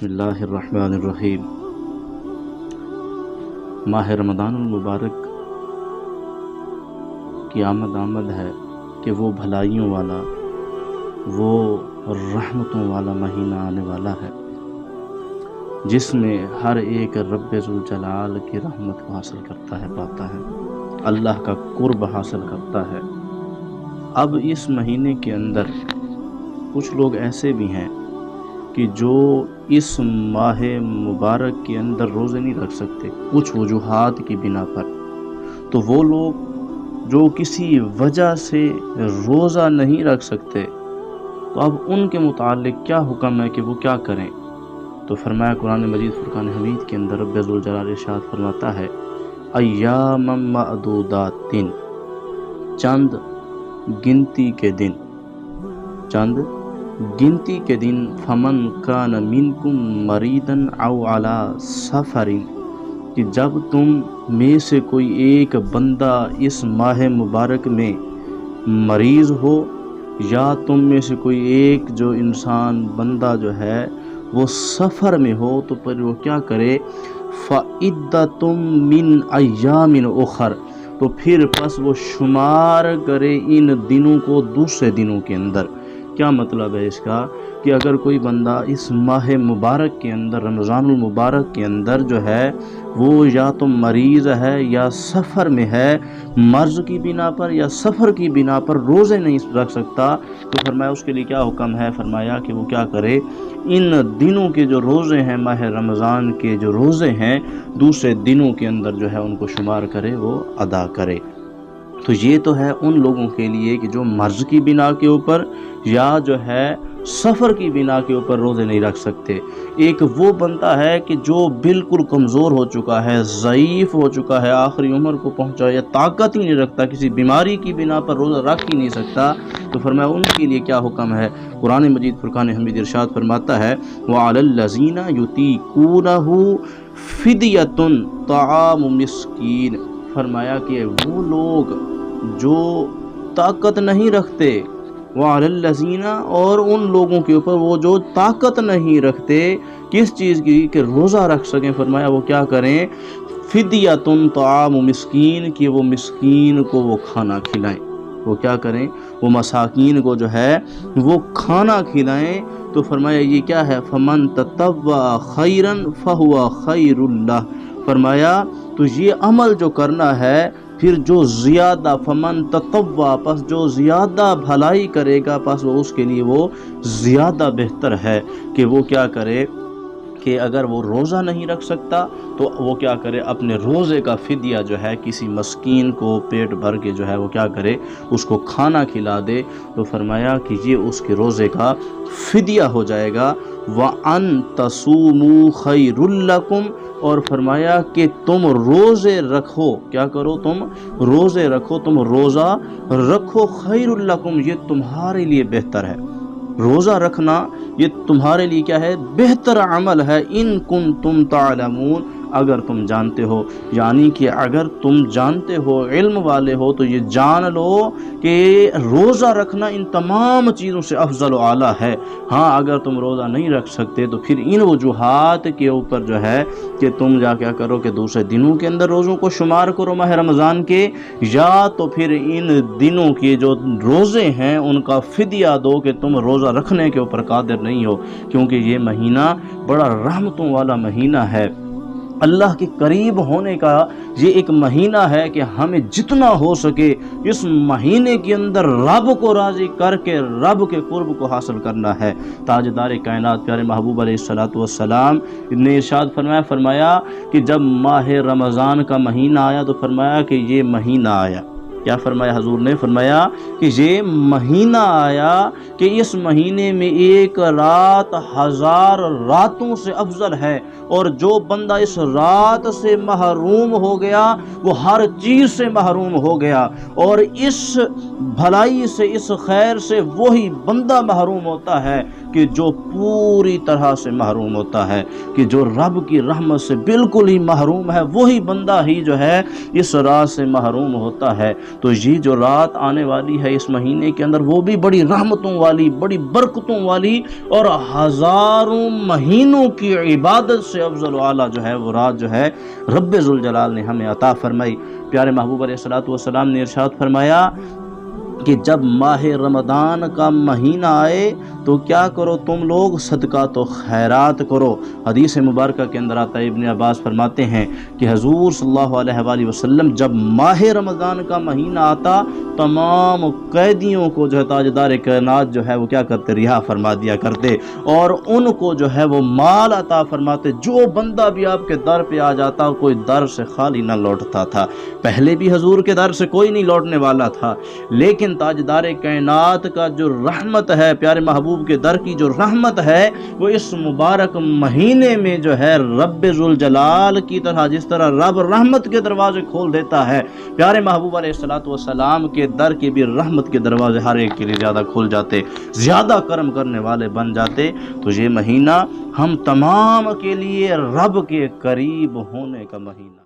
بسم اللہ الرحمن الرحیم۔ ماہ رمضان المبارک کی آمد ہے کہ وہ بھلائیوں والا، وہ رحمتوں والا مہینہ آنے والا ہے جس میں ہر ایک رب ذوالجلال کی رحمت کو حاصل کرتا ہے، پاتا ہے، اللہ کا قرب حاصل کرتا ہے۔ اب اس مہینے کے اندر کچھ لوگ ایسے بھی ہیں کہ جو اس ماہ مبارک کے اندر روزے نہیں رکھ سکتے کچھ وجوہات کی بنا پر، تو وہ لوگ جو کسی وجہ سے روزہ نہیں رکھ سکتے تو اب ان کے متعلق کیا حکم ہے کہ وہ کیا کریں؟ تو فرمایا قرآن مجید فرقان حمید کے اندر رب ذوالجلال ارشاد فرماتا ہے ایام معدودات، چند گنتی کے دن، فمن کان منکم مریضا او علی سفر، کہ جب تم میں سے کوئی ایک بندہ اس ماہ مبارک میں مریض ہو، یا تم میں سے کوئی ایک جو انسان بندہ جو ہے وہ سفر میں ہو، تو پھر وہ کیا کرے؟ فَعِدَّةٌ مِّنْ أَيَّامٍ أُخَرَ، تو پھر پس وہ شمار کرے ان دنوں کو دوسرے دنوں کے اندر۔ کیا مطلب ہے اس کا؟ کہ اگر کوئی بندہ اس ماہ مبارک کے اندر، رمضان المبارک کے اندر جو ہے وہ یا تو مریض ہے یا سفر میں ہے، مرض کی بنا پر یا سفر کی بنا پر روزے نہیں رکھ سکتا، تو فرمایا اس کے لیے کیا حکم ہے؟ فرمایا کہ وہ کیا کرے؟ ان دنوں کے جو روزے ہیں، ماہ رمضان کے جو روزے ہیں، دوسرے دنوں کے اندر جو ہے ان کو شمار کرے، وہ ادا کرے۔ تو یہ تو ہے ان لوگوں کے لیے کہ جو مرض کی بنا کے اوپر یا جو ہے سفر کی بنا کے اوپر روزے نہیں رکھ سکتے۔ ایک وہ بنتا ہے کہ جو بالکل کمزور ہو چکا ہے، ضعیف ہو چکا ہے، آخری عمر کو پہنچا یا طاقت ہی نہیں رکھتا، کسی بیماری کی بنا پر روزہ رکھ ہی نہیں سکتا، تو فرمایا ان کے لیے کیا حکم ہے؟ قرآن مجید فرقان حمید ارشاد فرماتا ہے وَعَلَى الَّذِينَ يُطِيقُونَهُ فِدْيَةٌ طَعَامُ مِسْكِينٍ، فرمایا کہ وہ لوگ جو طاقت نہیں رکھتے، وَعَلَى الَّذِينَ، اور ان لوگوں کے اوپر وہ جو طاقت نہیں رکھتے کس چیز کی؟ کہ روزہ رکھ سکیں، فرمایا وہ کیا کریں؟ فِدْيَةٌ طَعَامُ مِسْكِينٍ، کہ وہ مسکین کو وہ کھانا کھلائیں۔ وہ کیا کریں؟ وہ مساکین کو جو ہے وہ کھانا کھلائیں۔ تو فرمایا یہ کیا ہے؟ فَمَن تَطَوَّعَ خَيْرًا فَهُوَ خَيْرٌ لَهُ، فرمایا تو یہ عمل جو کرنا ہے، پھر جو زیادہ، فمن تطوع، پس جو زیادہ بھلائی کرے گا، پس وہ اس کے لیے وہ زیادہ بہتر ہے کہ وہ کیا کرے کہ اگر وہ روزہ نہیں رکھ سکتا تو وہ کیا کرے؟ اپنے روزے کا فدیہ جو ہے کسی مسکین کو پیٹ بھر کے جو ہے وہ کیا کرے؟ اس کو کھانا کھلا دے۔ تو فرمایا کہ یہ اس کے روزے کا فدیہ ہو جائے گا۔ وَأَن تَصُومُوا خَيْرٌ لَكُمْ، اور فرمایا کہ تم روزے رکھو، کیا کرو؟ تم روزے رکھو، تم روزہ رکھو، خیر لکم، یہ تمہارے لیے بہتر ہے۔ روزہ رکھنا یہ تمہارے لیے کیا ہے؟ بہتر عمل ہے۔ ان کنتم تعلمون، اگر تم جانتے ہو، یعنی کہ اگر تم جانتے ہو، علم والے ہو، تو یہ جان لو کہ روزہ رکھنا ان تمام چیزوں سے افضل و اعلیٰ ہے۔ ہاں اگر تم روزہ نہیں رکھ سکتے تو پھر ان وجوہات کے اوپر جو ہے کہ تم جا کیا کرو کہ دوسرے دنوں کے اندر روزوں کو شمار کرو ماہ رمضان کے، یا تو پھر ان دنوں کے جو روزے ہیں ان کا فدیہ دو کہ تم روزہ رکھنے کے اوپر قادر نہیں ہو، کیونکہ یہ مہینہ بڑا رحمتوں والا مہینہ ہے، اللہ کے قریب ہونے کا یہ ایک مہینہ ہے کہ ہمیں جتنا ہو سکے اس مہینے کے اندر رب کو راضی کر کے رب کے قرب کو حاصل کرنا ہے۔ تاجدار کائنات پیارے محبوب علیہ الصلوۃ والسلام نے ارشاد فرمایا کہ جب ماہ رمضان کا مہینہ آیا تو فرمایا کہ یہ مہینہ آیا، کیا فرمایا حضور نے؟ فرمایا کہ یہ مہینہ آیا کہ اس مہینے میں ایک رات 1000 راتوں سے افضل ہے، اور جو بندہ اس رات سے محروم ہو گیا وہ ہر چیز سے محروم ہو گیا، اور اس بھلائی سے، اس خیر سے وہی بندہ محروم ہوتا ہے کہ جو پوری طرح سے محروم ہوتا ہے، کہ جو رب کی رحمت سے بالکل ہی محروم ہے وہی بندہ ہی جو ہے اس رات سے محروم ہوتا ہے۔ تو یہ جو رات آنے والی ہے اس مہینے کے اندر، وہ بھی بڑی رحمتوں والی، بڑی برکتوں والی اور ہزاروں مہینوں کی عبادت سے افضل و اعلیٰ جو ہے وہ رات جو ہے رب ذوالجلال نے ہمیں عطا فرمائی۔ پیارے محبوب علیہ الصلوۃ والسلام نے ارشاد فرمایا کہ جب ماہ رمضان کا مہینہ آئے تو کیا کرو تم لوگ، صدقات و خیرات کرو۔ حدیث مبارکہ کے اندر آتا ہے، ابن عباس فرماتے ہیں کہ حضور صلی اللہ علیہ وآلہ وسلم جب ماہ رمضان کا مہینہ آتا تمام قیدیوں کو جو ہے تاجدار کائنات جو ہے وہ کیا کرتے، رہا فرما دیا کرتے اور ان کو جو ہے وہ مال عطا فرماتے۔ جو بندہ بھی آپ کے در پہ آ جاتا کوئی در سے خالی نہ لوٹتا تھا۔ پہلے بھی حضور کے در سے کوئی نہیں لوٹنے والا تھا، لیکن تاجدار کائنات کا جو رحمت ہے، پیارے محبوب کے در کی جو رحمت ہے، وہ اس مبارک مہینے میں جو ہے رب ذوالجلال کی طرح، جس طرح رب رحمت کے دروازے کھول دیتا ہے، پیارے محبوب علیہ الصلوۃ والسلام کے در کے بھی رحمت کے دروازے ہر ایک کے لیے زیادہ کھل جاتے، زیادہ کرم کرنے والے بن جاتے۔ تو یہ مہینہ ہم تمام کے لیے رب کے قریب ہونے کا مہینہ